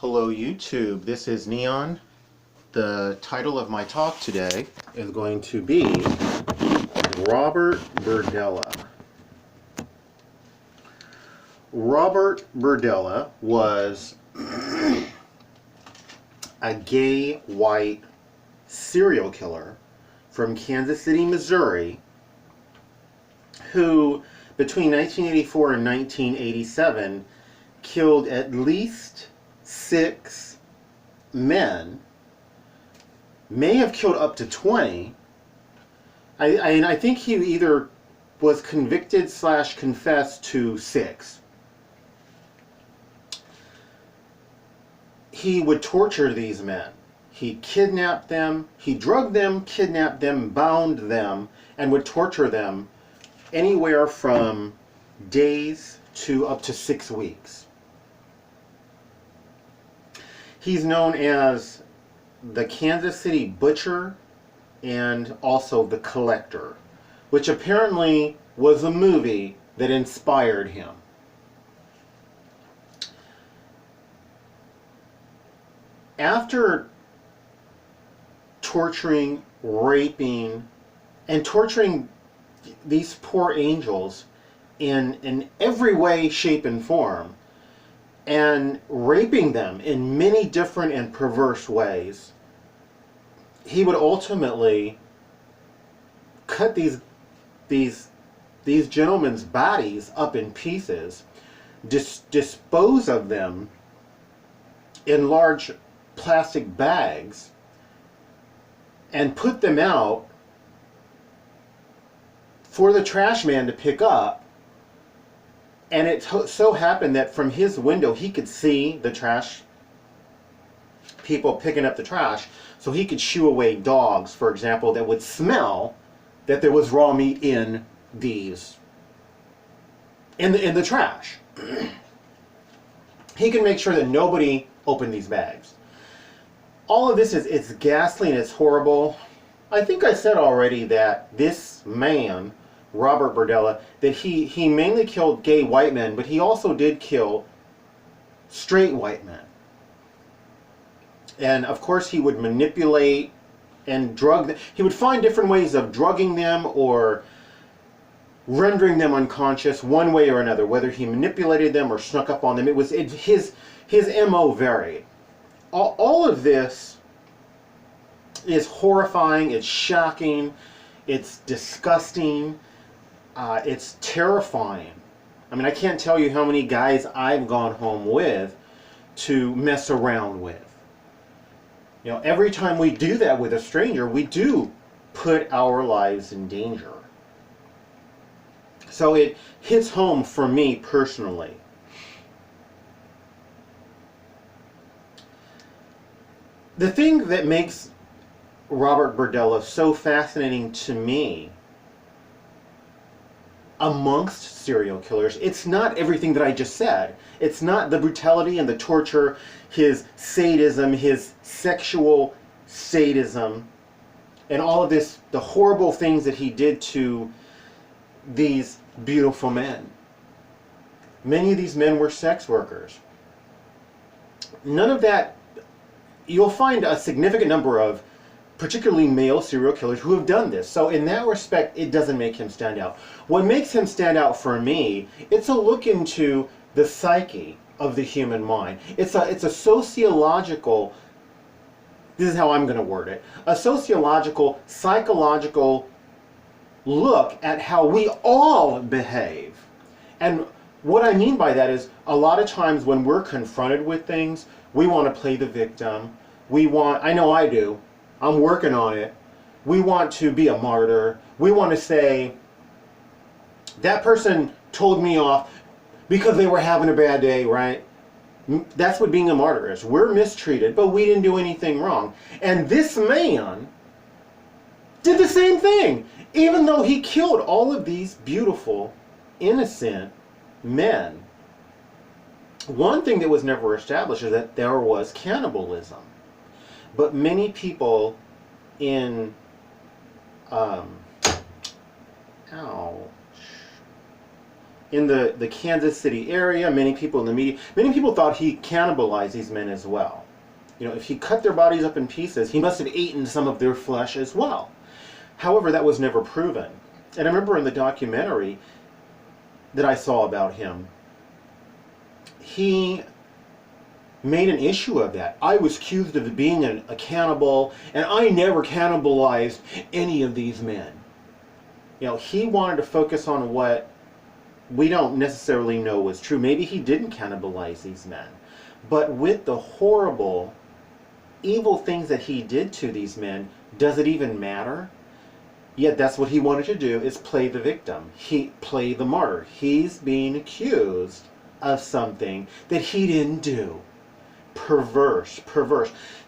Hello YouTube, this is Neon. The title of my talk today is going to be Robert Berdella. Robert Berdella was a gay white serial killer from Kansas City, Missouri, who between 1984 and 1987 killed at least 6 men, may have killed up to 20. I think he either was convicted / confessed to 6. He would torture these men. He kidnapped them, he drugged them, kidnapped them, bound them, and would torture them anywhere from days to up to 6 weeks. He's known as the Kansas City Butcher and also the Collector, which apparently was a movie that inspired him. After torturing, raping, and torturing these poor angels in every way, shape, and form, and raping them in many different and perverse ways, he would ultimately cut these gentlemen's bodies up in pieces, dispose of them in large plastic bags, and put them out for the trash man to pick up. And it so happened that from his window he could see the trash people picking up the trash, so he could shoo away dogs, for example, that would smell that there was raw meat in these in the trash. He can make sure that nobody opened these bags. All of this it's ghastly and it's horrible. I think I said already that this man, Robert Berdella, that he mainly killed gay white men, but he also did kill straight white men. And of course he would manipulate and drug them. He would find different ways of drugging them or rendering them unconscious one way or another, whether he manipulated them or snuck up on them. His MO varied. All of this is horrifying, it's shocking, it's disgusting, it's terrifying. I mean, I can't tell you how many guys I've gone home with to mess around with. You know, every time we do that with a stranger, we do put our lives in danger. So it hits home for me personally. The thing that makes Robert Berdella so fascinating to me amongst serial killers, it's not everything that I just said. It's not the brutality and the torture, his sadism, his sexual sadism, and all of this, the horrible things that he did to these beautiful men. Many of these men were sex workers. None of that. You'll find a significant number of particularly male serial killers who have done this. So in that respect, it doesn't make him stand out. What makes him stand out for me, it's a look into the psyche of the human mind. It's a sociological, this is how I'm going to word it, a sociological, psychological look at how we all behave. And what I mean by that is, a lot of times when we're confronted with things, we want to play the victim. I know I do. I'm working on it. We want to be a martyr. We want to say, that person told me off because they were having a bad day, right? That's what being a martyr is. We're mistreated, but we didn't do anything wrong. And this man did the same thing. Even though he killed all of these beautiful, innocent men, one thing that was never established is that there was cannibalism. But many people in in the Kansas City area, many people in the media, many people thought he cannibalized these men as well. You know, if he cut their bodies up in pieces, he must have eaten some of their flesh as well. However, that was never proven. And I remember in the documentary that I saw about him, he made an issue of that. I was accused of being a cannibal, and I never cannibalized any of these men. You know, he wanted to focus on what we don't necessarily know was true. Maybe he didn't cannibalize these men. But with the horrible, evil things that he did to these men, does it even matter? Yet that's what he wanted to do, is play the victim. Play the martyr. He's being accused of something that he didn't do. Perverse.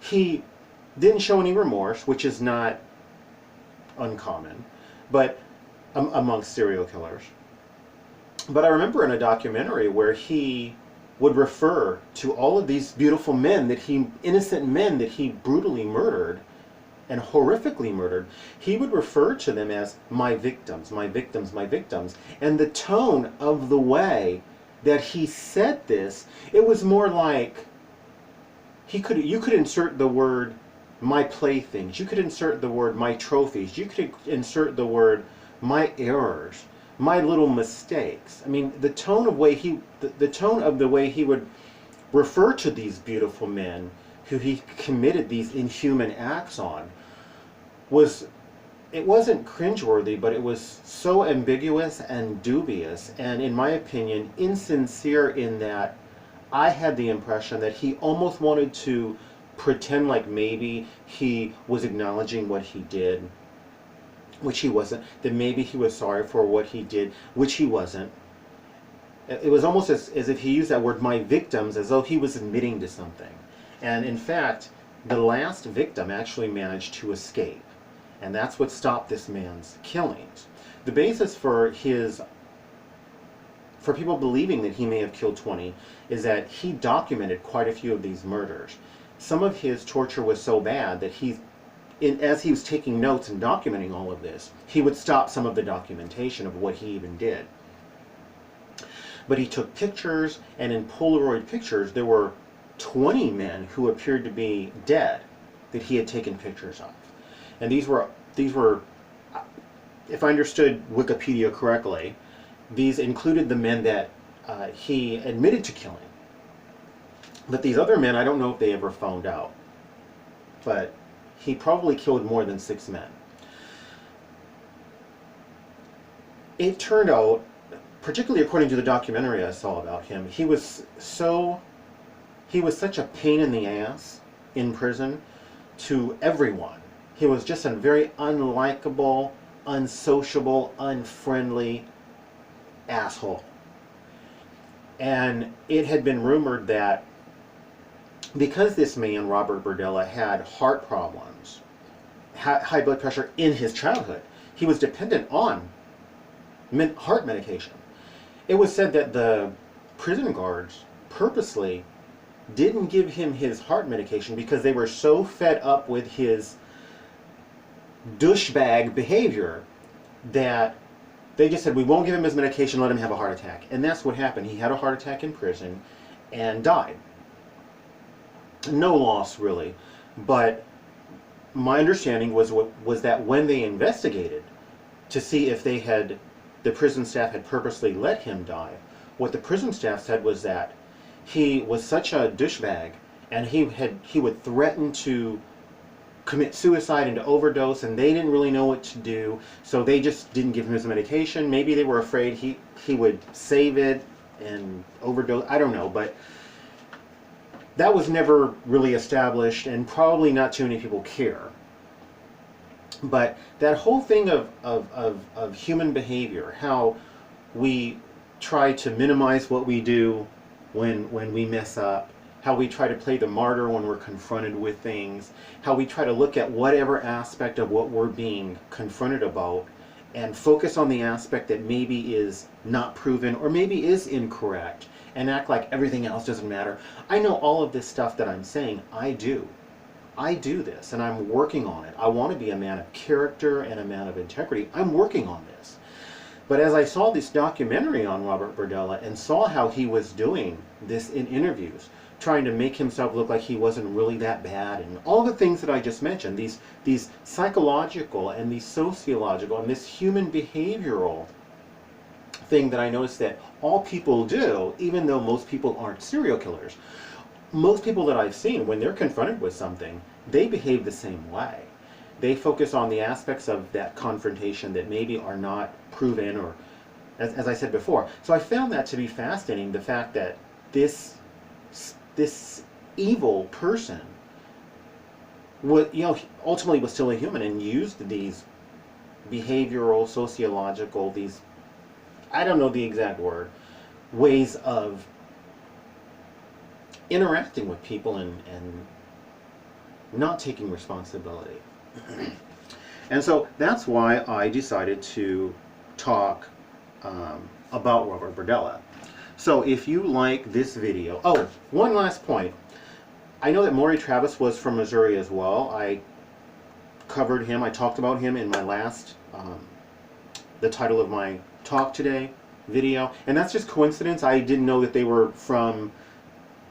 He didn't show any remorse, which is not uncommon, but amongst serial killers. But I remember in a documentary where he would refer to all of these beautiful men innocent men that he brutally murdered and horrifically murdered. He would refer to them as my victims, my victims, my victims. And the tone of the way that he said this, it was more like you could insert the word my playthings, you could insert the word my trophies, you could insert the word my errors, my little mistakes. I mean, the tone of the way he would refer to these beautiful men who he committed these inhuman acts on it wasn't cringeworthy, but it was so ambiguous and dubious, and in my opinion, insincere, in that I had the impression that he almost wanted to pretend like maybe he was acknowledging what he did, which he wasn't, that maybe he was sorry for what he did, which he wasn't. It was almost as if he used that word, my victims, as though he was admitting to something. And in fact, the last victim actually managed to escape. And that's what stopped this man's killings. The basis for people believing that he may have killed 20 is that he documented quite a few of these murders. Some of his torture was so bad that as he was taking notes and documenting all of this, he would stop some of the documentation of what he even did. But he took pictures, and in Polaroid pictures there were 20 men who appeared to be dead that he had taken pictures of. And these were, if I understood Wikipedia correctly, these included the men that he admitted to killing. But these other men, I don't know if they ever found out. But he probably killed more than 6 men. It turned out, particularly according to the documentary I saw about him, he was such a pain in the ass in prison to everyone. He was just a very unlikable, unsociable, unfriendly asshole. And it had been rumored that because this man, Robert Berdella, had heart problems, high blood pressure in his childhood, he was dependent on heart medication. It was said that the prison guards purposely didn't give him his heart medication because they were so fed up with his douchebag behavior that they just said, we won't give him his medication, let him have a heart attack. And that's what happened. He had a heart attack in prison and died. No loss, really. But my understanding was that when they investigated to see if the prison staff had purposely let him die, what the prison staff said was that he was such a douchebag, and he would threaten to commit suicide and to overdose, and they didn't really know what to do, so they just didn't give him his medication. Maybe they were afraid he would save it and overdose. I don't know, but that was never really established, and probably not too many people care. But that whole thing of human behavior, how we try to minimize what we do when we mess up, how we try to play the martyr when we're confronted with things, how we try to look at whatever aspect of what we're being confronted about and focus on the aspect that maybe is not proven or maybe is incorrect and act like everything else doesn't matter. I know all of this stuff that I'm saying, I do this, and I'm working on it. I want to be a man of character and a man of integrity. I'm working on this. But as I saw this documentary on Robert Berdella and saw how he was doing this in interviews, trying to make himself look like he wasn't really that bad, and all the things that I just mentioned, these psychological and these sociological and this human behavioral thing that I noticed that all people do, even though most people aren't serial killers. Most people that I've seen, when they're confronted with something, they behave the same way. They focus on the aspects of that confrontation that maybe are not proven, or as I said before. So I found that to be fascinating, the fact that this evil person was, ultimately was still a human and used these behavioral, sociological, these, I don't know the exact word, ways of interacting with people and not taking responsibility. And so that's why I decided to talk about Robert Berdella. So if you like this video, oh, one last point. I know that Maury Travis was from Missouri as well. I covered him, I talked about him in my last, the title of my talk today video, and that's just coincidence. I didn't know that they were from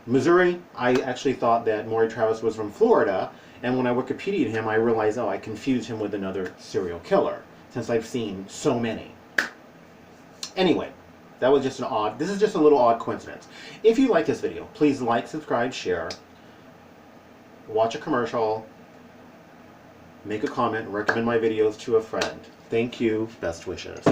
Missouri. I actually thought that Maury Travis was from Florida, and when I Wikipedia'd him, I realized, oh, I confused him with another serial killer, since I've seen so many. Anyway, that was just this is just a little odd coincidence. If you like this video, please like, subscribe, share, watch a commercial, make a comment, recommend my videos to a friend. Thank you. Best wishes.